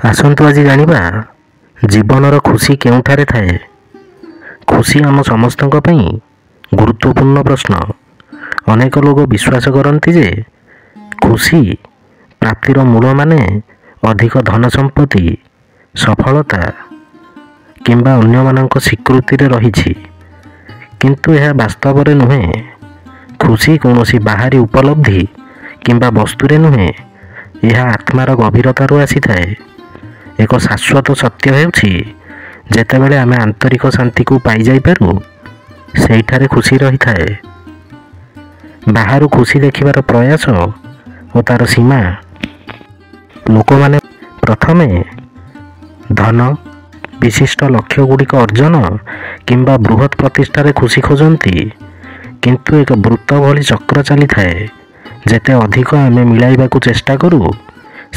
ଆସନ୍ତୁ ଆଜି ଜାଣିବା ଜୀବନର ଖୁସି କେଉଁଠାରେ ଥାଏ। ଖୁସି ଆମ ସମସ୍ତଙ୍କ ପାଇଁ ଗୁରୁତ୍ୱପୂର୍ଣ୍ଣ ପ୍ରଶ୍ନ। ଅନେକ ଲୋକ ବିଶ୍ୱାସ କରନ୍ତି ଯେ ଖୁସି ପ୍ରାପ୍ତିର ମୂଳ ମାନେ ଅଧିକ ଧନ ସମ୍ପତ୍ତି, ସଫଳତା କିମ୍ବା ଅନ୍ୟମାନଙ୍କ ସ୍ୱୀକୃତିରେ ରହିଛି, କିନ୍ତୁ ଏହା ବାସ୍ତବରେ ନୁହେଁ। ଖୁସି କୌଣସି ବାହାରୀ ଉପଲବ୍ଧି କିମ୍ବା ବସ୍ତୁରେ ନୁହେଁ, ଏହା ଆତ୍ମାର ଗଭୀରତାରୁ ଆସିଥାଏ। ଏକ ଶାଶ୍ୱତ ସତ୍ୟ ହେଉଛି ଯେତେବେଳେ ଆମେ ଆନ୍ତରିକ ଶାନ୍ତିକୁ ପାଇଯାଇପାରୁ, ସେଇଠାରେ ଖୁସି ରହିଥାଏ। ବାହାରୁ ଖୁସି ଦେଖିବାର ପ୍ରୟାସ ଓ ତା'ର ସୀମା। ଲୋକମାନେ ପ୍ରଥମେ ଧନ, ବିଶିଷ୍ଟ ଲକ୍ଷ୍ୟଗୁଡ଼ିକ ଅର୍ଜନ କିମ୍ବା ବୃହତ୍ ପ୍ରତିଷ୍ଠାରେ ଖୁସି ଖୋଜନ୍ତି, କିନ୍ତୁ ଏକ ବୃତ୍ତ ଭଳି ଚକ୍ର ଚାଲିଥାଏ। ଯେତେ ଅଧିକ ଆମେ ମିଳାଇବାକୁ ଚେଷ୍ଟା କରୁ,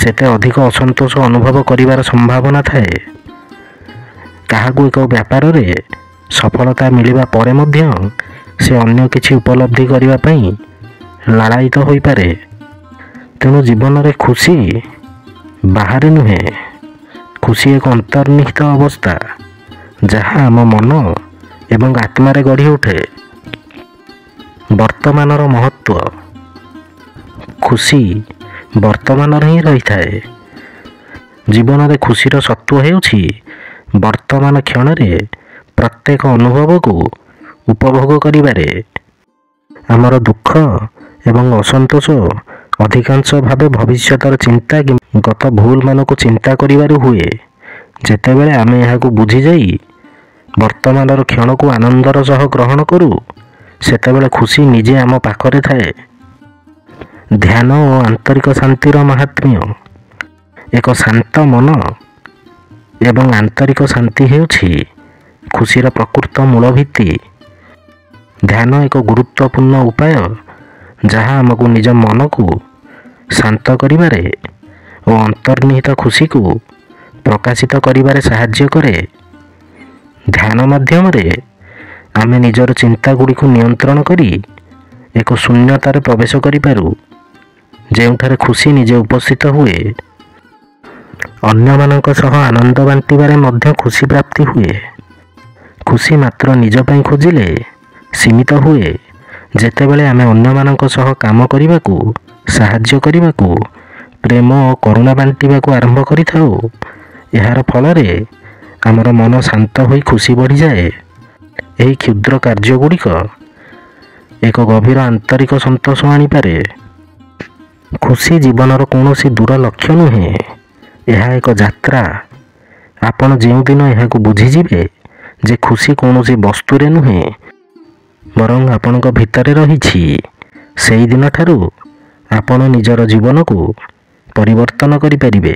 ସେତେ ଅଧିକ ଅସନ୍ତୋଷ ଅନୁଭବ କରିବାର ସମ୍ଭାବନା ଥାଏ। କାହାକୁ ଏକ ବ୍ୟାପାରରେ ସଫଳତା ମିଳିବା ପରେ ମଧ୍ୟ ସେ ଅନ୍ୟ କିଛି ଉପଲବ୍ଧି କରିବା ପାଇଁ ଲାଳାୟିତ ହୋଇପାରେ। ତେଣୁ ଜୀବନରେ ଖୁସି ବାହାରେ ନୁହେଁ, ଖୁସି ଏକ ଅନ୍ତର୍ନିହିତ ଅବସ୍ଥା ଯାହା ଆମ ମନ ଏବଂ ଆତ୍ମାରେ ଗଢ଼ି ଉଠେ। ବର୍ତ୍ତମାନର ମହତ୍ତ୍ୱ। ଖୁସି ବର୍ତ୍ତମାନରେ ହିଁ ରହିଥାଏ। ଜୀବନରେ ଖୁସିର ସତ୍ତ୍ୱ ହେଉଛି ବର୍ତ୍ତମାନ କ୍ଷଣରେ ପ୍ରତ୍ୟେକ ଅନୁଭବକୁ ଉପଭୋଗ କରିବାରେ। ଆମର ଦୁଃଖ ଏବଂ ଅସନ୍ତୋଷ ଅଧିକାଂଶ ଭାବେ ଭବିଷ୍ୟତର ଚିନ୍ତା କିମ୍ବା ଗତ ଭୁଲମାନଙ୍କୁ ଚିନ୍ତା କରିବାରୁ ହୁଏ। ଯେତେବେଳେ ଆମେ ଏହାକୁ ବୁଝିଯାଇ ବର୍ତ୍ତମାନର କ୍ଷଣକୁ ଆନନ୍ଦର ସହ ଗ୍ରହଣ କରୁ, ସେତେବେଳେ ଖୁସି ନିଜେ ଆମ ପାଖରେ ଥାଏ। ଧ୍ୟାନ ଓ ଆନ୍ତରିକ ଶାନ୍ତିର ମାହାତ୍ମ୍ୟ। ଏକ ଶାନ୍ତ ମନ ଏବଂ ଆନ୍ତରିକ ଶାନ୍ତି ହେଉଛି ଖୁସିର ପ୍ରକୃତ ମୂଳ ଭିତ୍ତି। ଧ୍ୟାନ ଏକ ଗୁରୁତ୍ୱପୂର୍ଣ୍ଣ ଉପାୟ ଯାହା ଆମକୁ ନିଜ ମନକୁ ଶାନ୍ତ କରିବାରେ ଓ ଅନ୍ତର୍ନିହିତ ଖୁସିକୁ ପ୍ରକାଶିତ କରିବାରେ ସାହାଯ୍ୟ କରେ। ଧ୍ୟାନ ମାଧ୍ୟମରେ ଆମେ ନିଜର ଚିନ୍ତାଗୁଡ଼ିକୁ ନିୟନ୍ତ୍ରଣ କରି ଏକ ଶୂନ୍ୟତାରେ ପ୍ରବେଶ କରିପାରୁ, ଯେଉଁଠାରେ ଖୁସି ନିଜେ ଉପସ୍ଥିତ ହୁଏ। ଅନ୍ୟମାନଙ୍କ ସହ ଆନନ୍ଦ ବାଣ୍ଟିବାରେ ମଧ୍ୟ ଖୁସି ପ୍ରାପ୍ତି ହୁଏ। ଖୁସି ମାତ୍ର ନିଜ ପାଇଁ ଖୋଜିଲେ ସୀମିତ ହୁଏ। ଯେତେବେଳେ ଆମେ ଅନ୍ୟମାନଙ୍କ ସହ କାମ କରିବାକୁ, ସାହାଯ୍ୟ କରିବାକୁ, ପ୍ରେମ ଓ କରୁଣା ବାଣ୍ଟିବାକୁ ଆରମ୍ଭ କରିଥାଉ, ଏହାର ଫଳରେ ଆମର ମନ ଶାନ୍ତ ହୋଇ ଖୁସି ବଢ଼ିଯାଏ। ଏହି କ୍ଷୁଦ୍ର କାର୍ଯ୍ୟଗୁଡ଼ିକ ଏକ ଗଭୀର ଆନ୍ତରିକ ସନ୍ତୋଷ ଆଣିପାରେ। ଖୁସି ଜୀବନର କୌଣସି ଦୂର ଲକ୍ଷ୍ୟ ନୁହେଁ, ଏହା ଏକ ଯାତ୍ରା। ଆପଣ ଯେଉଁଦିନ ଏହାକୁ ବୁଝିଯିବେ ଯେ ଖୁସି କୌଣସି ବସ୍ତୁରେ ନୁହେଁ, ବରଂ ଆପଣଙ୍କ ଭିତରେ ରହିଛି, ସେହିଦିନ ଠାରୁ ଆପଣ ନିଜର ଜୀବନକୁ ପରିବର୍ତ୍ତନ କରିପାରିବେ।